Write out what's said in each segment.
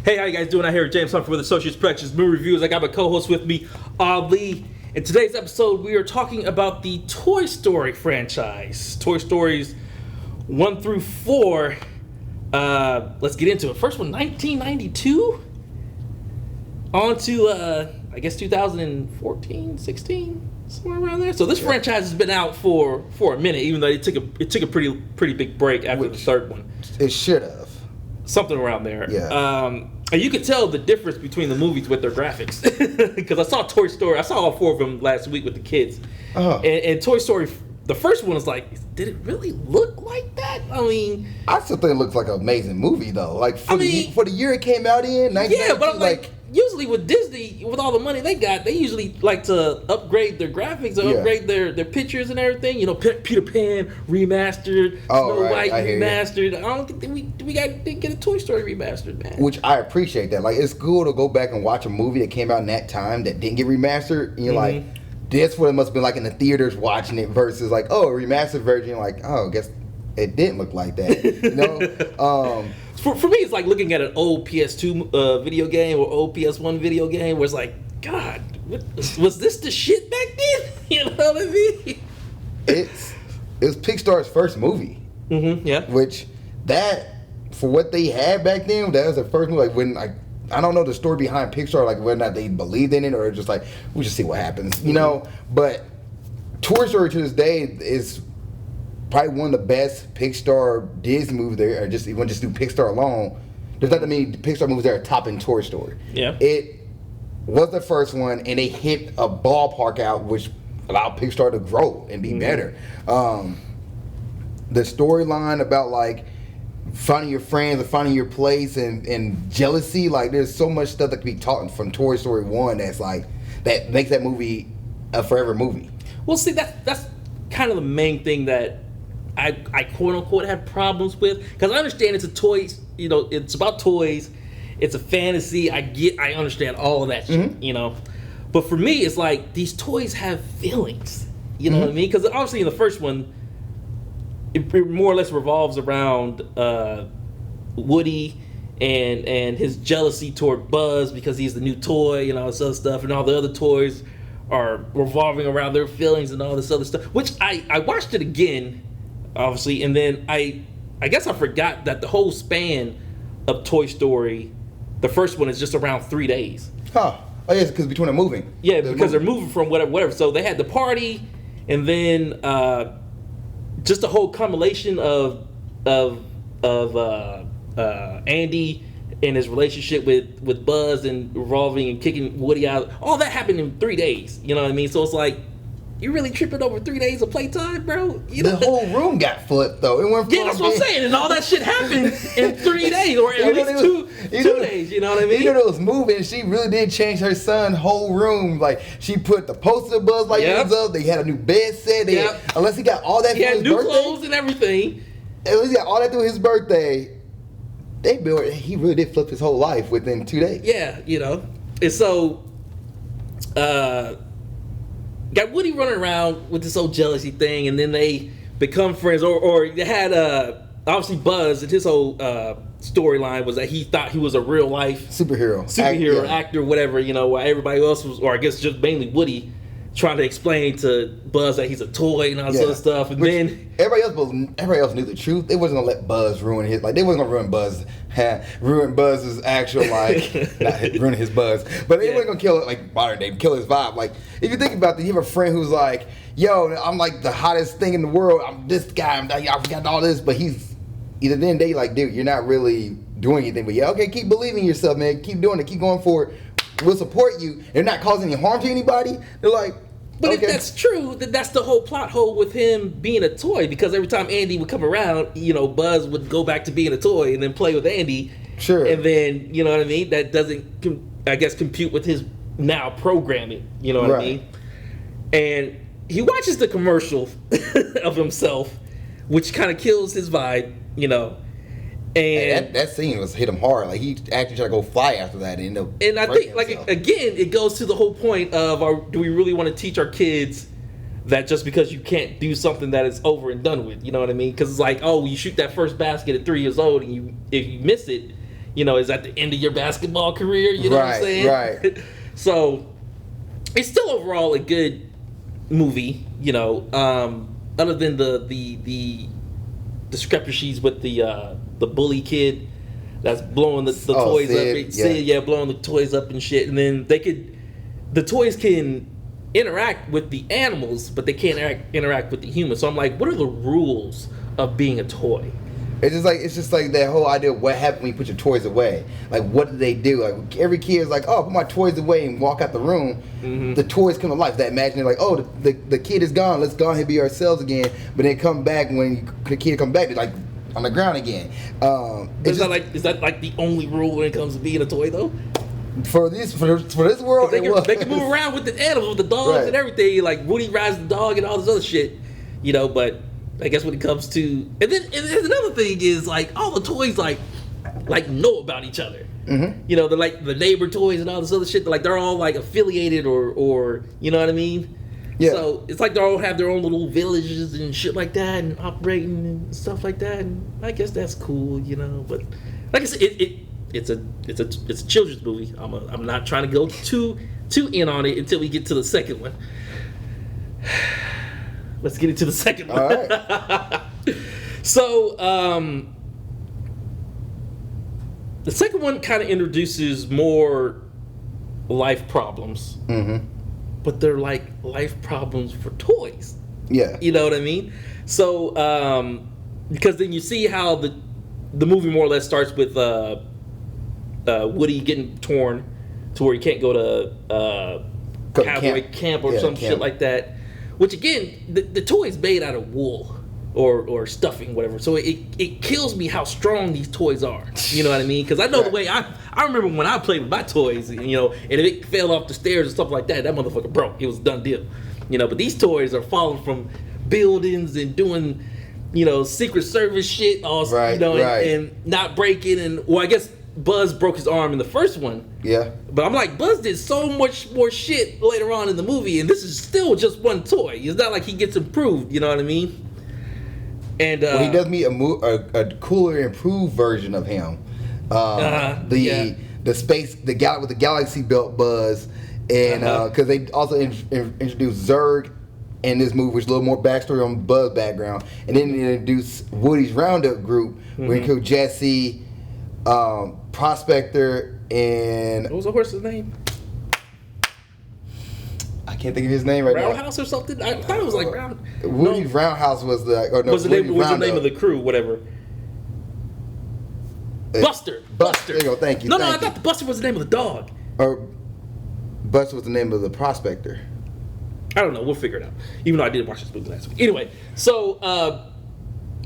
Hey, how you guys doing out here? James Humphrey with Associates Productions Movie Reviews. I got my co-host with me, Ali. In today's episode, we are talking about the Toy Story franchise. Toy Stories 1 through 4. Let's get into it. First one, 1992? On to, I guess 2014, 16, somewhere around there. So this franchise has been out for a minute, even though it took a pretty big break after the third one. It should have. Something around there. Yeah. And you could tell the difference between the movies with their graphics. Because I saw Toy Story. I saw all 4 of them last week with the kids. Uh-huh. And Toy Story, the first one was like, did it really look like that? I mean... I still think it looks like an amazing movie, though. Like, for the year it came out in, 1992, yeah, but I'm like... Usually with Disney, with all the money they got, they usually like to upgrade their graphics or upgrade their pictures and everything. You know, Peter Pan remastered, Snow White remastered. I don't think we got to get a Toy Story remastered, man. Which I appreciate that. Like, it's cool to go back and watch a movie that came out in that time that didn't get remastered. And you're like, that's what it must have been like in the theaters watching it versus like, oh, a remastered version. Like, oh, I guess it didn't look like that. You know? For me, it's like looking at an old PS2 video game or old PS1 video game where it's like, God, was this the shit back then? You know what I mean? It was Pixar's first movie. Mm-hmm, yeah. Which, for what they had back then, that was the first movie. Like, when, I don't know the story behind Pixar, like whether or not they believed in it or just like, we'll just see what happens, you know? But Toy Story to this day is probably one of the best Pixar Disney movies there, or just even just do Pixar alone. There's not that many Pixar movies that are topping Toy Story. Yeah. It was the first one, and they hit a ballpark out, which allowed Pixar to grow and be better. The storyline about like finding your friends and finding your place and jealousy, like there's so much stuff that can be taught from Toy Story 1 that's like, that makes that movie a forever movie. Well, see, that's kind of the main thing that I quote unquote had problems with, because I understand it's a toy, you know, it's about toys, it's a fantasy. I understand all of that shit, you know, but for me, it's like these toys have feelings, you know what I mean? Because obviously in the first one, it more or less revolves around Woody and his jealousy toward Buzz because he's the new toy and all this other stuff, and all the other toys are revolving around their feelings and all this other stuff. Which I watched it again, obviously, and then I guess I forgot that the whole span of Toy Story, the first one, is just around 3 days. Huh. Oh yeah, because between them moving. Yeah, because they're moving from whatever. So they had the party, and then just a whole combination of Andy and his relationship with Buzz and revolving and kicking Woody out. All that happened in 3 days. You know what I mean? So it's like, you really tripping over 3 days of playtime, bro? You know? The whole room got flipped, though. It went from that's what I'm saying. And all that shit happened in 3 days, or at least two days. You know what I mean? You know those movies, she really did change her son's whole room. Like, she put the poster of Buzz Lightyear up. They had a new bed set. Unless he got all that for his birthday. He had new clothes and everything. Unless he got all that through his birthday. He really did flip his whole life within 2 days. Yeah, you know. And so, got Woody running around with this old jealousy thing, and then they become friends. Or they had obviously Buzz, and his whole storyline was that he thought he was a real life superhero actor, whatever. You know, while everybody else was, or I guess just mainly Woody, trying to explain to Buzz that he's a toy and all this other stuff. And then everybody else knew the truth. They wasn't gonna let Buzz ruin his, like, they wasn't gonna ruin Buzz's actual, like, not ruin his buzz, but they wasn't gonna kill it like modern day, kill his vibe. Like, if you think about it, you have a friend who's like, yo, I'm like the hottest thing in the world, I'm this guy, I've got all this, but he's either then they like, dude, you're not really doing anything, but okay, keep believing in yourself, man, keep doing it, keep going for it, we'll support you. They're not causing any harm to anybody. They're like, but if that's true, then that's the whole plot hole with him being a toy, because every time Andy would come around, you know, Buzz would go back to being a toy and then play with Andy. Sure. And then, you know what I mean? That doesn't, I guess, compute with his now programming. You know what I mean? And he watches the commercial of himself, which kind of kills his vibe, you know. And that scene was hit him hard. Like, he actually tried to go fly after that and I think, like, again, it goes to the whole point of, do we really want to teach our kids that just because you can't do something that is over and done with, you know what I mean? Because it's like, oh, you shoot that first basket at 3 years old, and if you miss it, is at the end of your basketball career. You know what I'm saying? Right. So it's still overall a good movie. Other than the discrepancies with the bully kid that's blowing the toys Sid, up. Sid, blowing the toys up and shit. And then the toys can interact with the animals, but they can't interact with the humans. So I'm like, what are the rules of being a toy? It's just like that whole idea of what happens when you put your toys away. Like, what do they do? Like, every kid is like, oh, put my toys away and walk out the room. Mm-hmm. The toys come to life. That imaginary, like, oh, the kid is gone. Let's go ahead and be ourselves again. But then come back when the kid come back, they're like on the ground again. Is that like the only rule when it comes to being a toy though? For this world, they can move around with the animals, with the dogs and everything. Like Woody rides the dog and all this other shit, But I guess when it comes to and then another thing is like all the toys like know about each other. Mm-hmm. They're like the neighbor toys and all this other shit. They're all like affiliated or you know what I mean. Yeah. So it's like they all have their own little villages and shit like that and operating and stuff like that. And I guess that's cool, But like I said, it's a children's movie. I'm not trying to go too in on it until we get to the second one. Let's get into the second one. All right. So the second one kind of introduces more life problems, but they're like life problems for toys. Yeah. You know what I mean? So because then you see how the movie more or less starts with Woody getting torn to where he can't go to cowboy camp or some shit like that. Which again, the toy is made out of wool or stuffing, whatever. So it kills me how strong these toys are. You know what I mean? Because I know the way I remember when I played with my toys, and if it fell off the stairs and stuff like that motherfucker broke. It was a done deal. But these toys are falling from buildings and doing, Secret Service shit, also, and not breaking. And I guess Buzz broke his arm in the first one. Yeah. But I'm like, Buzz did so much more shit later on in the movie, and this is still just one toy. It's not like he gets improved, you know what I mean? And he does meet a cooler, improved version of him. The space, with the galaxy belt Buzz, and because they also introduced Zurg in this movie, which is a little more backstory on Buzz's background, and then they introduced Woody's Roundup group, where he killed Jesse, Prospector, and what was the horse's name? I can't think of his name right now. Roundhouse or something? I thought it was like Round. Woody's Roundhouse was was the name of the crew? Whatever. Buster. There you go. Thank you. No, I thought Buster was the name of the dog. Buster was the name of the Prospector. I don't know. We'll figure it out. Even though I did watch this movie last week. Anyway, so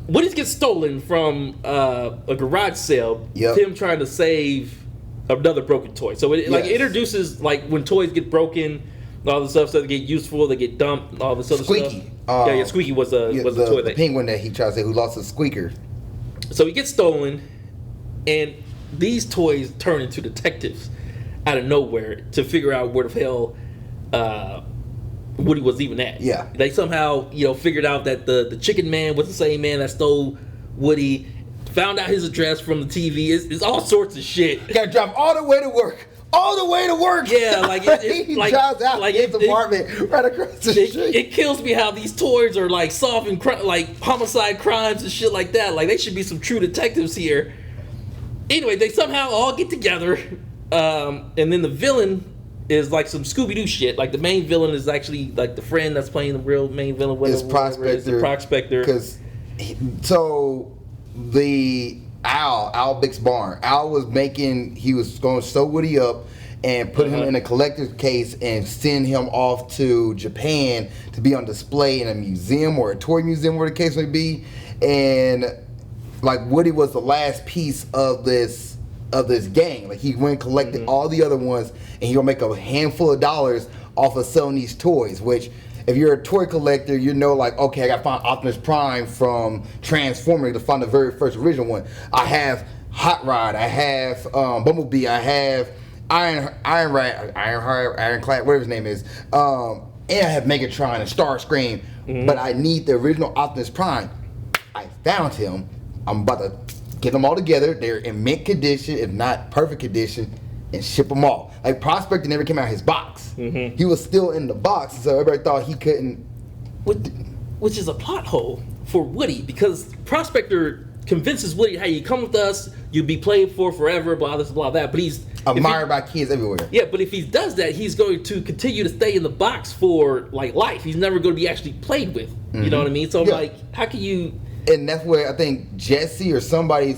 Woody gets stolen from a garage sale. Yep. Tim trying to save another broken toy. So it introduces like when toys get broken, all the stuff, so they get useful, they get dumped, all this other Squeaky. stuff. Squeaky was the toy the penguin that he tries to say who lost his squeaker. So he gets stolen, and these toys turn into detectives out of nowhere to figure out where the hell Woody was even at. Yeah. They somehow, figured out that the chicken man was the same man that stole Woody, found out his address from the TV. It's all sorts of shit. Gotta drive all the way to work. All the way to work. Yeah, like he drives out his apartment right across the street. It kills me how these toys are like solving like homicide crimes and shit like that. Like they should be some true detectives here. Anyway, they somehow all get together, and then the villain is like some Scooby-Doo shit. Like the main villain is actually like the friend that's playing the real main villain. It's Prospector. Because the Al Bick's barn. Al was he was going to sew Woody up and put him in a collector's case and send him off to Japan to be on display in a museum or a toy museum, where the case may be. And like Woody was the last piece of this gang. Like he went and collected all the other ones, and he gonna make a handful of dollars off of selling these toys. Which, if you're a toy collector, like, okay, I gotta find Optimus Prime from Transformers to find the very first original one. I have Hot Rod, I have Bumblebee, I have Ironclad, whatever his name is, and I have Megatron and Starscream. But I need the original Optimus Prime. I found him. I'm about to get them all together. They're in mint condition, if not perfect condition, and ship them all. Like Prospector never came out of his box. He was still in the box, so everybody thought he couldn't. Which is a plot hole for Woody, because Prospector convinces Woody, hey, you come with us, you'll be played for forever, blah this, blah that. But he's admired by kids everywhere. Yeah, but if he does that, he's going to continue to stay in the box for like life. He's never going to be actually played with. You know what I mean? So like, how can you? And that's where I think Jesse or somebody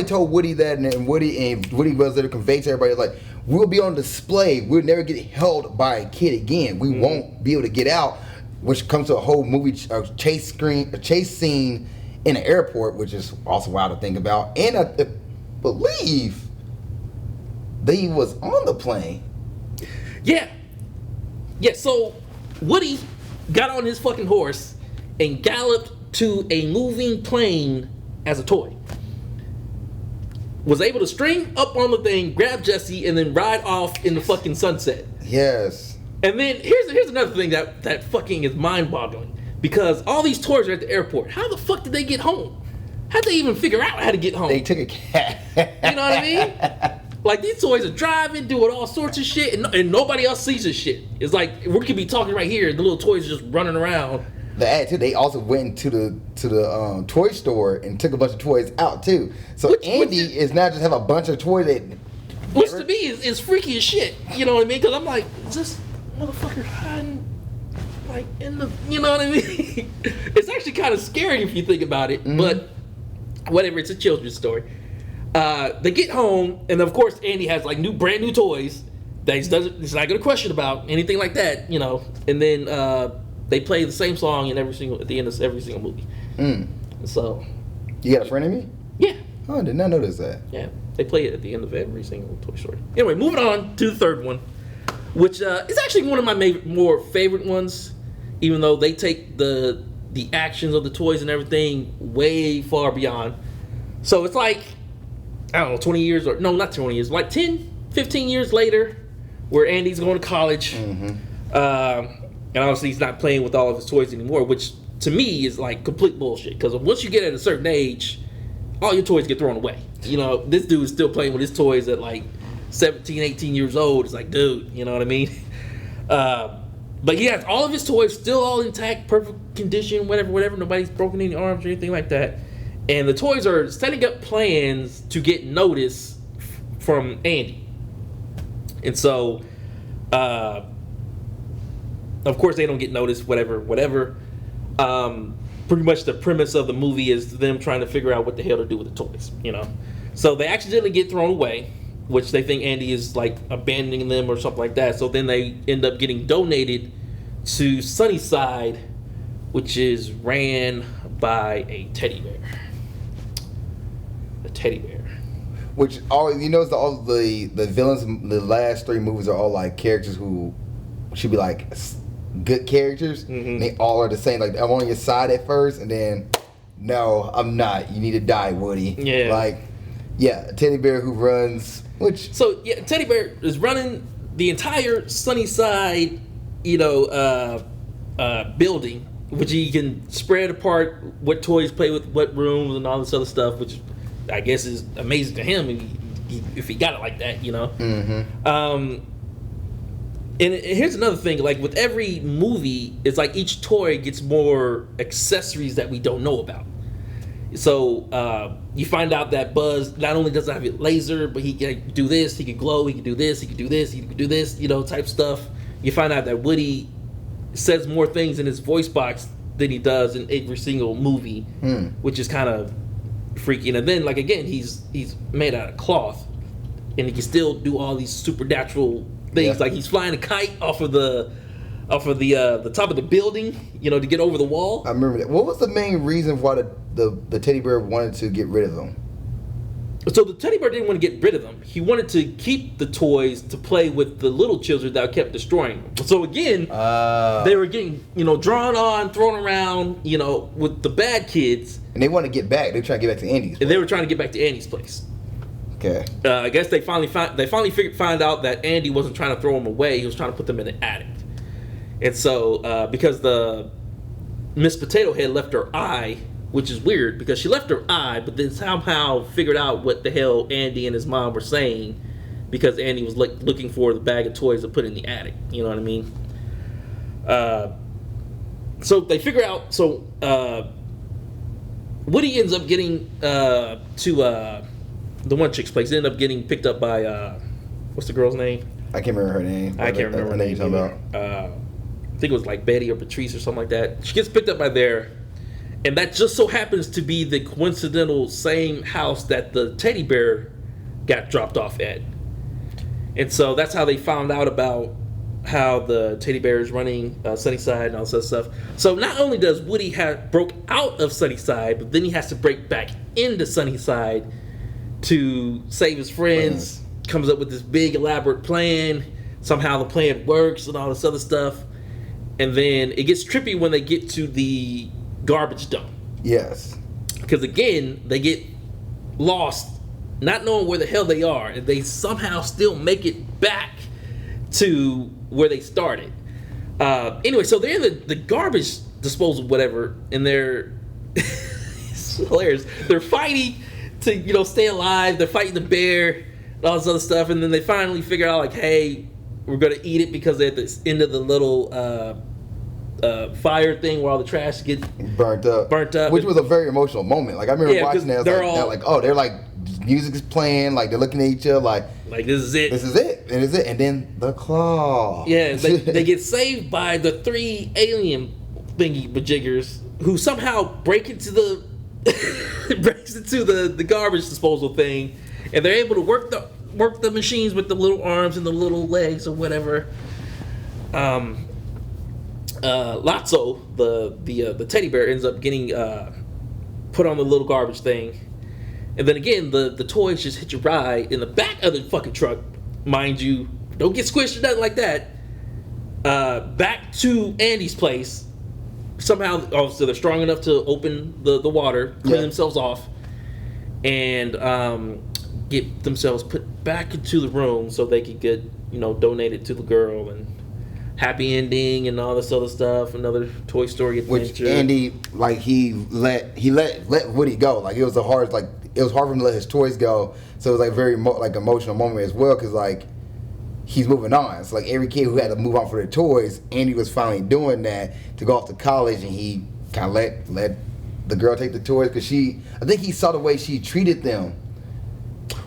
told Woody that, and Woody was there to convey to everybody, like, we'll be on display. We'll never get held by a kid again. We won't be able to get out, which comes to a whole movie chase scene in an airport, which is also wild to think about. And I believe they was on the plane. Yeah. So Woody got on his fucking horse and galloped to a moving plane as a toy. Was able to string up on the thing, grab Jesse, and then ride off in the fucking sunset. Yes. And then here's another thing that fucking is mind-boggling. Because all these toys are at the airport. How the fuck did they get home? How'd they even figure out how to get home? They took a cab. You know what I mean? Like, these toys are driving, doing all sorts of shit, and nobody else sees this shit. It's like, we could be talking right here, and the little toys are just running around. The ad too. They also went to the toy store and took a bunch of toys out too. So Andy is not just have a bunch of toys that. Which to me is freaky as shit. You know what I mean? Because I'm like, is this motherfucker hiding like in the? You know what I mean? It's actually kind of scary if you think about it. But whatever. It's a children's story. They get home, and of course Andy has like brand new toys that he's not gonna question about anything like that. You know, and then. They play the same song at the end of every single movie. So, you got a friend in me? Yeah. Oh, I did not notice that. Yeah, they play it at the end of every single Toy Story. Anyway, moving on to the third one, which is actually one of my more favorite ones, even though they take the actions of the toys and everything way far beyond. So it's like, I don't know, 20 years, or no, not 20 years, like 10, 15 years later, where Andy's going to college. And obviously he's not playing with all of his toys anymore, which to me is like complete bullshit. Because once you get at a certain age, all your toys get thrown away. You know, this dude is still playing with his toys at like 17, 18 years old. It's like, dude, you know what I mean? But he has all of his toys still all intact, perfect condition, whatever. Nobody's broken any arms or anything like that. And the toys are setting up plans to get notice from Andy. And so, of course, they don't get noticed, whatever. Pretty much the premise of the movie is them trying to figure out what the hell to do with the toys, you know? So they accidentally get thrown away, which they think Andy is, like, abandoning them or something like that. So then they end up getting donated to Sunnyside, which is ran by a teddy bear. A teddy bear. Which, all you notice, all the villains in the last three movies are all, like, characters who should be, like, good characters. They all are the same. Like, I'm on your side at first, and then, no, I'm not. You need to die, Woody. Yeah. Like, yeah, a teddy bear who runs, which... So, yeah, teddy bear is running the entire Sunnyside, building, which he can spread apart what toys play with what rooms and all this other stuff, which I guess is amazing to him if he got it like that, you know? And here's another thing, like with every movie, it's like each toy gets more accessories that we don't know about. So you find out that Buzz not only doesn't have a laser, but he can do this, he can glow, he can do this, he can do this, he can do this, type stuff. You find out that Woody says more things in his voice box than he does in every single movie, which is kind of freaky. And then, like, again, he's made out of cloth, and he can still do all these supernatural things. Like he's flying a kite off of the top of the building, to get over the wall. I remember that. What was the main reason why the teddy bear wanted to get rid of them? So the teddy bear didn't want to get rid of them. He wanted to keep the toys to play with the little children that kept destroying them. So again, they were getting drawn on, thrown around, with the bad kids. And they want to get back. They were trying to get back to Andy's place. And they were trying to get back to Andy's place. Okay. I guess they finally find out that Andy wasn't trying to throw them away. He was trying to put them in an attic. And so because the Miss Potato Head left her eye which is weird because she left her eye, but then somehow figured out what the hell Andy and his mom were saying because Andy was looking for the bag of toys to put in the attic. You know what I mean? So they figure out. So Woody ends up getting to the one chick's place. They end up getting picked up by what's the girl's name? I can't remember her name. I can't remember her name. You're talking I think it was like Betty or Patrice or something like that. She gets picked up by there, and that just so happens to be the coincidental same house that the teddy bear got dropped off at. And so that's how they found out about how the teddy bear is running Sunnyside and all this other stuff. So not only does Woody broke out of Sunnyside, but then he has to break back into Sunnyside to save his friends. Comes up with this big elaborate plan. Somehow the plan works and all this other stuff. And then it gets trippy when they get to the garbage dump. Yes. Because again, they get lost, not knowing where the hell they are, and they somehow still make it back to where they started. Anyway, so they're in the garbage disposal, whatever, and they're it's hilarious. They're fighting to stay alive. They're fighting the bear and all this other stuff, and then they finally figure out like, hey, we're gonna eat it because they're at the end of the little fire thing where all the trash get burnt up, which was a very emotional moment. Like I remember watching that. They're like music's playing, like they're looking at each other, like this is it, and then the claw. Yeah, they get saved by the 3 alien thingy bajiggers who somehow break into the garbage disposal thing, and they're able to work the machines with the little arms and the little legs or whatever. Lotso, the teddy bear, ends up getting put on the little garbage thing, and then again the toys just hit your ride in the back of the fucking truck, mind you. Don't get squished or nothing like that. Back to Andy's place. Somehow, so they're strong enough to open the water, clean themselves off, and get themselves put back into the room so they could get donated to the girl, and happy ending and all this other stuff. Another Toy Story adventure. Which Andy, like he let Woody go. Like it was hard for him to let his toys go. So it was like very emotional moment as well, because like he's moving on. It's like every kid who had to move on for their toys, Andy was finally doing that to go off to college, and he kind of let the girl take the toys because I think he saw the way she treated them.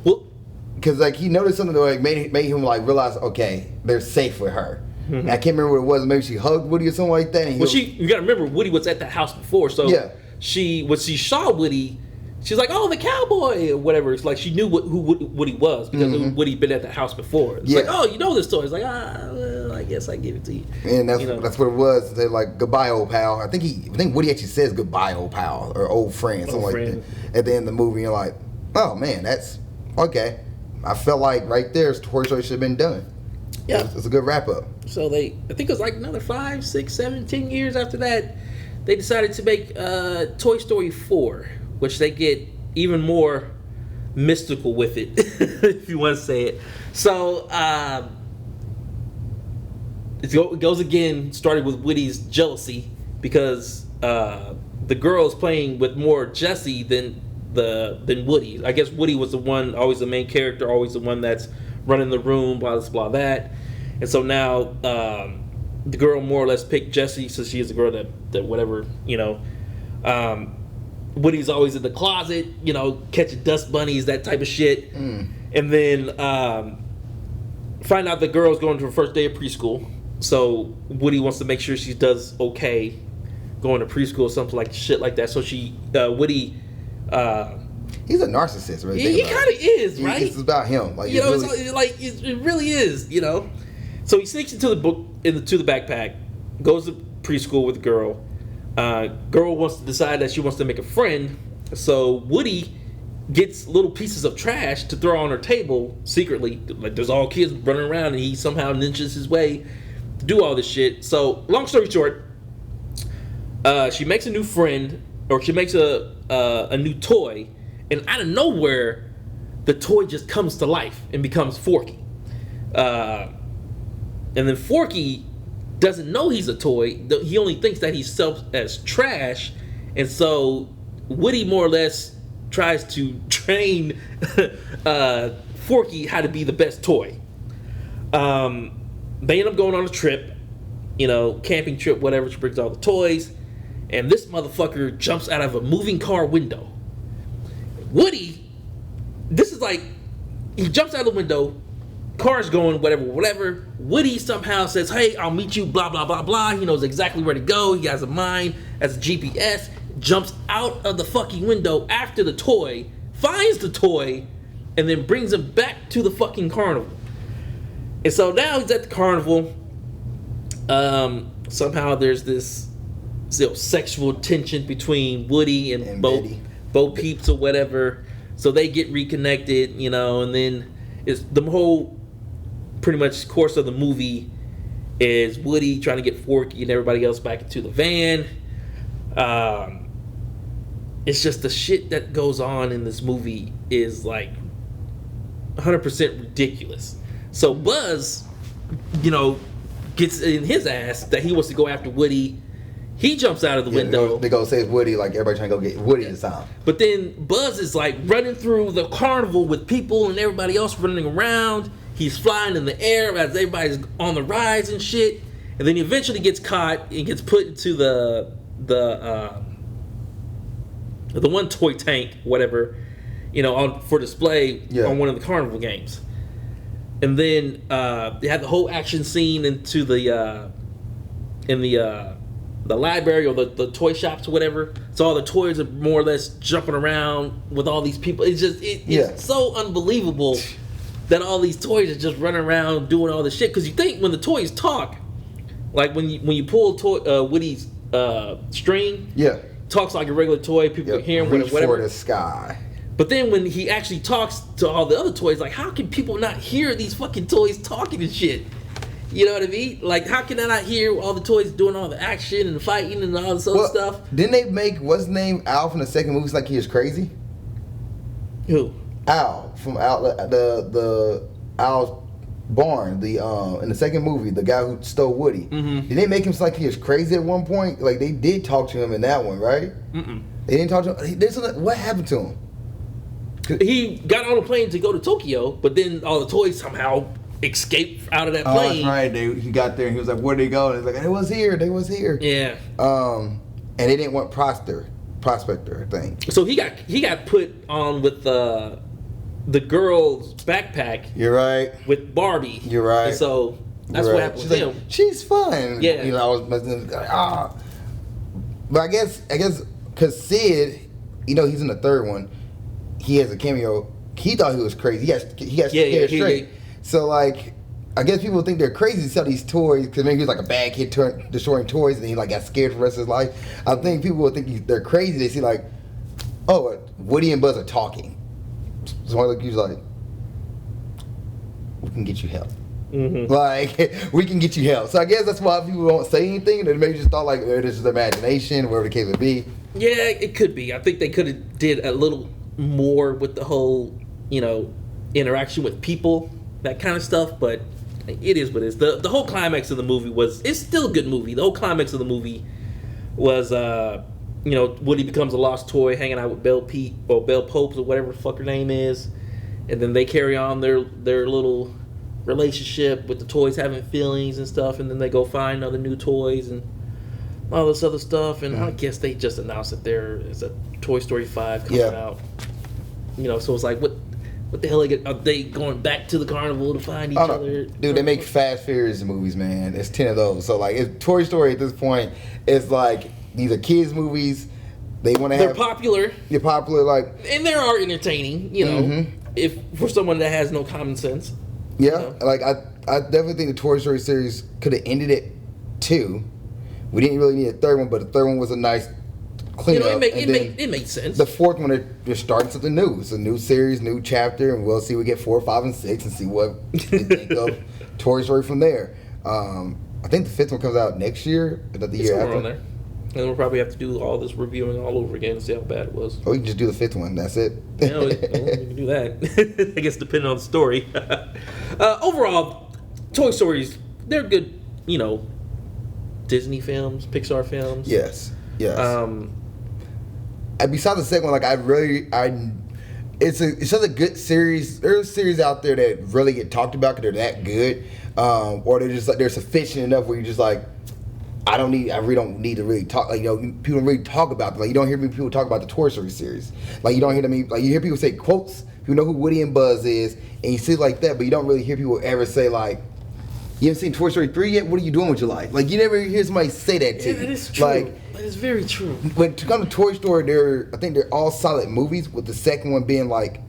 Well, because like he noticed something that like made him like realize, okay, they're safe with her. Mm-hmm. I can't remember what it was. Maybe she hugged Woody or something like that. And you got to remember, Woody was at that house before, so she saw Woody. She's like, "Oh, the cowboy," or whatever. It's like she knew who Woody was because Woody'd been at the house before. It's like, "Oh, you know this story." It's like, well, I guess I give it to you. And that's what it was. They're like, "Goodbye, old pal." I think Woody actually says "Goodbye, old pal" or "old friend," something like that. At the end of the movie, you're like, "Oh man, that's okay." I felt like right there, Toy Story should have been done. Yeah, it's a good wrap up. So I think it was like another 5, 6, 7, 10 years after that, they decided to make Toy Story 4, which they get even more mystical with it, if you want to say it. So it goes again, started with Woody's jealousy because the girl is playing with more Jessie than Woody. I guess Woody was the one, always the main character, always the one that's running the room, blah, blah, blah, that. And so now the girl more or less picked Jessie, so she is the girl that whatever, Woody's always in the closet, catching dust bunnies, that type of shit. And then find out the girl's going to her first day of preschool. So Woody wants to make sure she does okay going to preschool or something like shit like that. So Woody... he's a narcissist, right? He kind of is, right? It's about him, like it really is, So he sneaks into the backpack, goes to preschool with the girl. Girl wants to decide that she wants to make a friend, so Woody gets little pieces of trash to throw on her table secretly. Like there's all kids running around, and he somehow ninjas his way to do all this shit. So long story short, she makes a new friend, or she makes a new toy, and out of nowhere, the toy just comes to life and becomes Forky. And then Forky doesn't know he's a toy. He only thinks that he's self as trash, and so Woody more or less tries to train Forky how to be the best toy. They end up going on a trip, camping trip, whatever. She brings all the toys, and this motherfucker jumps out of a moving car window. Woody, this is like, he jumps out of the window, car's going, whatever. Woody somehow says, hey, I'll meet you, blah, blah, blah, blah. He knows exactly where to go. He has a mind, has a GPS, jumps out of the fucking window after the toy, finds the toy, and then brings him back to the fucking carnival. And so now he's at the carnival. Somehow there's this sexual tension between Woody and Bo Peeps or whatever. So they get reconnected, and then it's the whole pretty much course of the movie is Woody trying to get Forky and everybody else back into the van. It's just the shit that goes on in this movie is like 100% ridiculous. So Buzz, gets in his ass that he wants to go after Woody. He jumps out of the window. They go say it's Woody, like everybody trying to go get Woody this time. But then Buzz is like running through the carnival with people and everybody else running around. He's flying in the air as everybody's on the rides and shit. And then he eventually gets caught and gets put into the one toy tank, whatever, for display on one of the carnival games. And then they had the whole action scene into the library or the toy shops or whatever. So all the toys are more or less jumping around with all these people. It's just it's so unbelievable that all these toys are just running around doing all this shit. Because you think when the toys talk, like when you pull Woody's string, talks like a regular toy. People can hear him, reach whatever. for the sky. But then when he actually talks to all the other toys, like, how can people not hear these fucking toys talking and shit? You know what I mean? Like, how can I not hear all the toys doing all the action and fighting and all this other stuff? Didn't they make, what's his name, Al from the second movie, like he was crazy? Who? Al from Al, the Al's barn, in the second movie, the guy who stole Woody. Mm-hmm. Did they make him like he was crazy at one point? Like they did talk to him in that one, right? Mm-mm. They didn't talk to him. What happened to him? He got on a plane to go to Tokyo, but then all the toys somehow escaped out of that plane. Oh, that's right. He got there and he was like, "Where'd they go?" And he's like, They was here. Yeah. And they didn't want Prospector thing. So he got put on with the girl's backpack. You're right. With Barbie. You're right. And so that's what happened with him. She's fun. Yeah. I was messing. But I guess because Sid, he's in the third one. He has a cameo. He thought he was crazy. He got scared straight. So like, I guess people think they're crazy to sell these toys because maybe he was like a bad kid destroying toys and he like got scared for the rest of his life. I think people will think they're crazy. They see like, oh, Woody and Buzz are talking. So he's like, we can get you help. Mm-hmm. Like, we can get you help. So I guess that's why people don't say anything. They maybe just thought like, this is their imagination, whatever the case would be. Yeah, it could be. I think they could have did a little more with the whole, interaction with people, that kind of stuff. But it is what it is. The whole climax of the movie it's still a good movie. The whole climax of the movie was, Woody becomes a lost toy, hanging out with Belle Popes or whatever the fuck her name is, and then they carry on their little relationship with the toys having feelings and stuff, and then they go find other new toys and all this other stuff, and I guess they just announced that there is a Toy Story 5 coming out. So it's like, what the hell are they going back to the carnival to find each other? Dude, they make Fast Furious movies, man. It's 10 of those. So like, it's Toy Story at this point. It's like these are kids movies. They're popular. They're popular, like, and they are entertaining. If for someone that has no common sense. Yeah, like I definitely think the Toy Story series could have ended at 2. We didn't really need a third one, but the third one was a nice cleanup. It made sense. The fourth one, they're starting something new. It's a new series, new chapter, and we'll see. We get 4, 5, and 6, and see what we think of Toy Story from there. I think the 5th one comes out next year, or the year after. On there. And then we'll probably have to do all this reviewing all over again and see how bad it was. Or we can just do the 5th one. That's it. We can do that. I guess depending on the story. Overall, Toy Stories, they're good, Disney films, Pixar films. Yes. besides the second one, like it's such a good series. There's series out there that really get talked about because they're that good, or they're just like they're sufficient enough where you're just like, I really don't need to really talk. Like, people don't really talk about them. Like, you don't hear people talk about the Toy Story series. Like, you don't hear them. Like, you hear people say quotes. You know who Woody and Buzz is, and you see it like that, but you don't really hear people ever say like, "You haven't seen Toy Story 3 yet? What are you doing with your life?" Like, you never hear somebody say that to you. That is true. Like, that is very true. When to come to Toy Story, I think they're all solid movies, with the second one being like,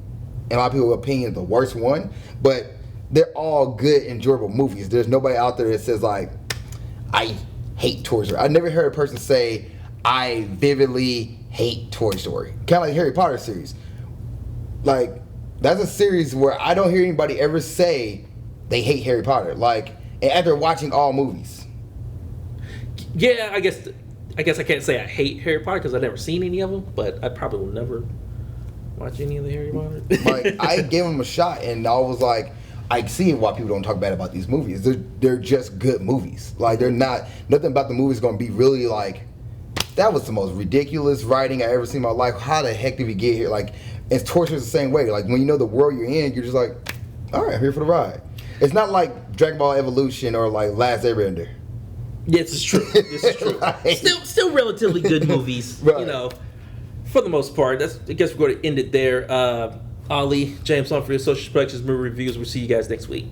in a lot of people's opinion, the worst one. But they're all good, enjoyable movies. There's nobody out there that says like, I hate Toy Story. I never heard a person say, I vividly hate Toy Story. Kind of like Harry Potter series. Like, that's a series where I don't hear anybody ever say they hate Harry Potter. Like, and after watching all movies. Yeah, I guess I can't say I hate Harry Potter because I've never seen any of them, but I probably will never watch any of the Harry Potter. Like, I gave them a shot, and I was like, I see why people don't talk bad about these movies. They're just good movies. Like, they're not, nothing about the movie is going to be really like, that was the most ridiculous writing I ever seen in my life. How the heck did we get here? Like, it's torturous the same way. Like, when you know the world you're in, you're just like, all right, I'm here for the ride. It's not like Dragon Ball Evolution or like Last Airbender. Yeah, this is true. This is true. Right. Still relatively good movies, Right. you know, for the most part. I guess we're going to end it there. Ali, James on for the Social Productions Movie Reviews. We'll see you guys next week.